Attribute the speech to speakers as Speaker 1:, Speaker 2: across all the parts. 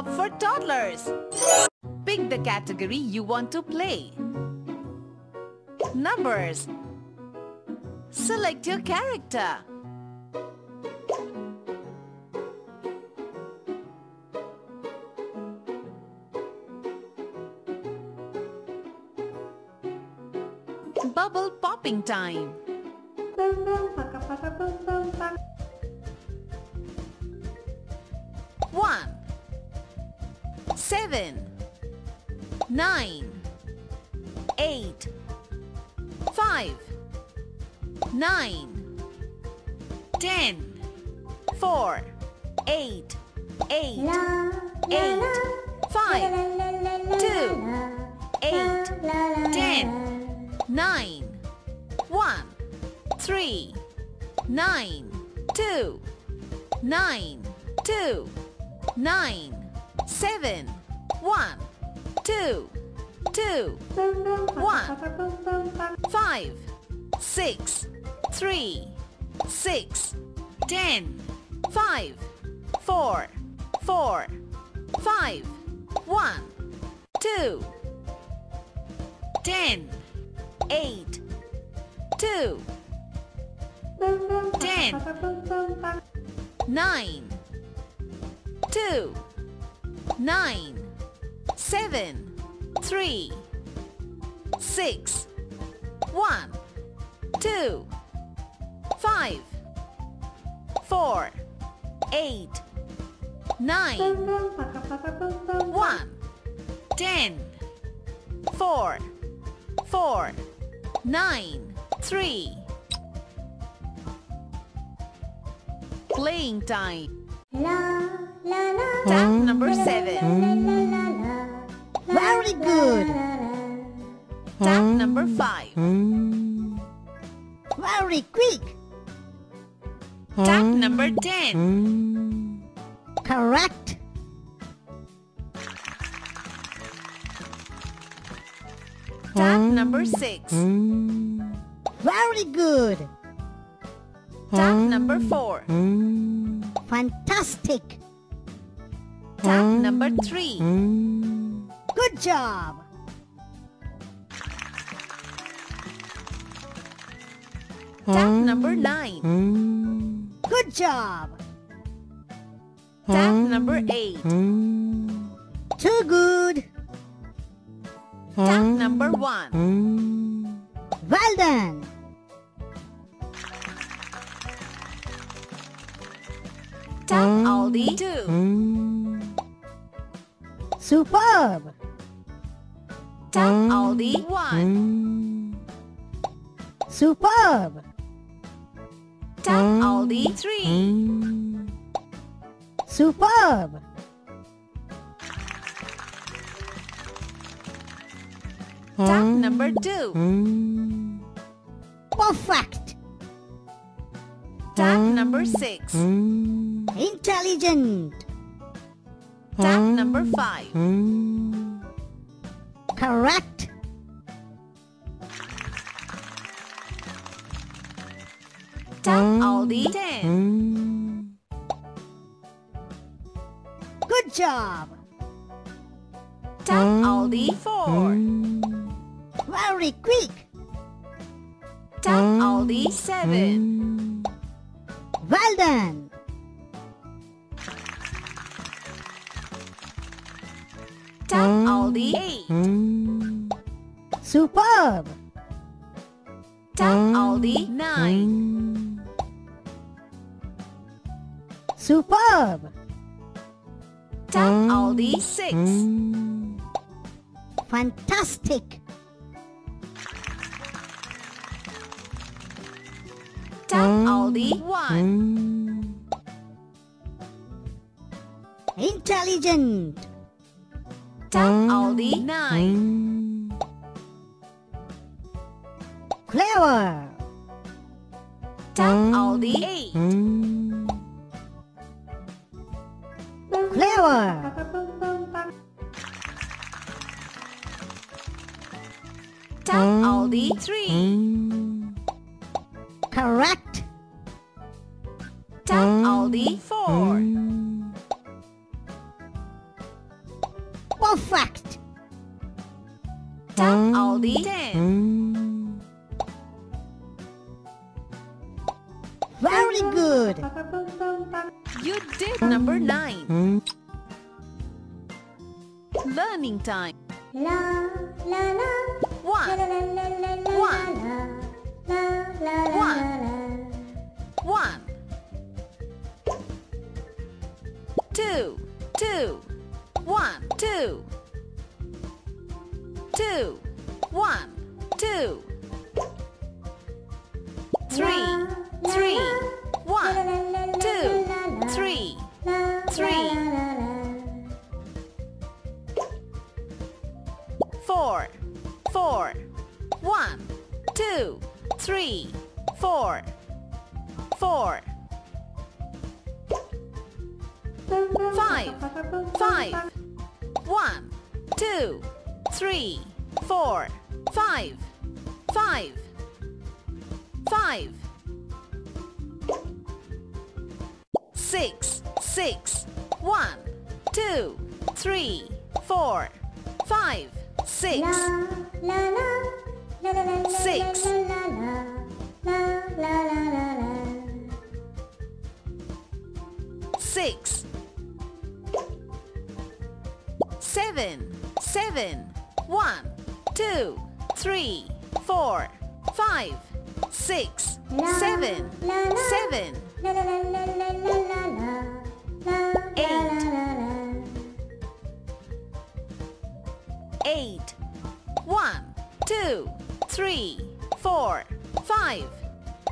Speaker 1: Pop for Toddlers. Pick the category you want to play. Numbers. Select your character. Bubble popping time. 1, 7, 9, 8, 5, 9, 10, 4, 8, 8, 8, 5, 2, 8, 10, 9, 1, 3, 9, 2, 9, 2, 9, 7, 1, 2, 2, 1, 5, 6, 3, 6, 10, 5, 4, 4, 5, 1, 2, 10, 8, 2, 10, 9, 2, 9, 7, 3, 6, 1, 2, 5, 4, 8, 9, 1, 10, 4, 4, 9, 3. Playing time. Tap number 7.
Speaker 2: Very good.
Speaker 1: Tap number 5.
Speaker 2: Very quick.
Speaker 1: Tap number 10.
Speaker 2: Correct.
Speaker 1: Tap number 6.
Speaker 2: Very good.
Speaker 1: Tap number 4.
Speaker 2: Fantastic.
Speaker 1: Tap number 3.
Speaker 2: Good job.
Speaker 1: Tap number 9.
Speaker 2: Good job.
Speaker 1: Tap number 8.
Speaker 2: Too good.
Speaker 1: Tap number 1.
Speaker 2: Well done.
Speaker 1: Tap all the 2.
Speaker 2: Superb.
Speaker 1: Tap all the 1.
Speaker 2: Superb.
Speaker 1: Tap all the 3.
Speaker 2: Superb.
Speaker 1: Tap number 2.
Speaker 2: Perfect.
Speaker 1: Tap number 6.
Speaker 2: Intelligent.
Speaker 1: Tap number 5.
Speaker 2: Correct.
Speaker 1: Tap all the 10.
Speaker 2: Good job.
Speaker 1: Tap all the 4.
Speaker 2: Very quick.
Speaker 1: Tap all the 7.
Speaker 2: Well done.
Speaker 1: Tap all the 8.
Speaker 2: Superb.
Speaker 1: Tap all the 9.
Speaker 2: Superb.
Speaker 1: Tap all the 6.
Speaker 2: Fantastic.
Speaker 1: Tap all the 1.
Speaker 2: Intelligent.
Speaker 1: Tap all the 9.
Speaker 2: Clever.
Speaker 1: Tap all the 8.
Speaker 2: Clever.
Speaker 1: Tap all the 3.
Speaker 2: Correct.
Speaker 1: Tap all the 4.
Speaker 2: Very good.
Speaker 1: You did number 9. Learning time.
Speaker 3: La la la.
Speaker 1: 1,
Speaker 3: La la la la la.
Speaker 1: 1,
Speaker 3: La la la
Speaker 1: 1, 2, 2, 1, 2, 2, 1, 2, 3, 3, 1, 2, 3, 3, 4, 4, 1, 2, 3, 4, 4, 5, 5, 1, 2, 3, 4, 5, 5, 5, 6, 6, 1, 2, 3, 4, 5, 6,
Speaker 3: la la la. La la la la.
Speaker 1: 6,
Speaker 3: La la la la.
Speaker 1: 6, 7, 7, 1, 2, 3, 4, 5, 6, 7, 7, 8, 1, 2, 3, 4, 5,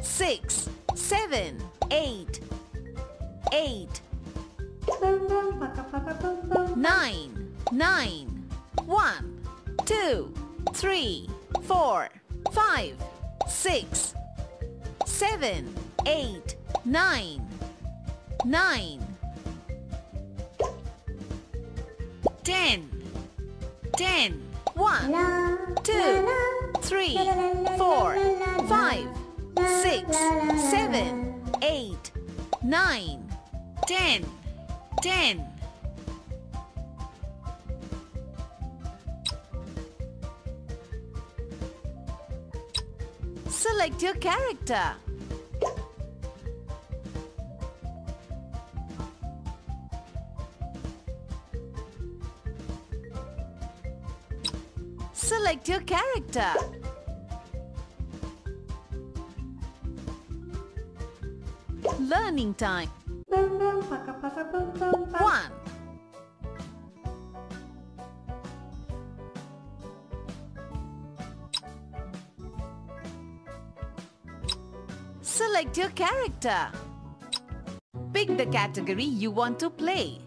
Speaker 1: 6, 7, 8, 8, 9, 9, 1, 2, 3, 4, 5, 6, 7, 8, 9, 9, 10, 10, 1, 2, 3, 4, 5, 6, 7, 8, 9, 10, 10. Select your character. Select your character. Learning time. 1, select your character. Pick the category you want to play.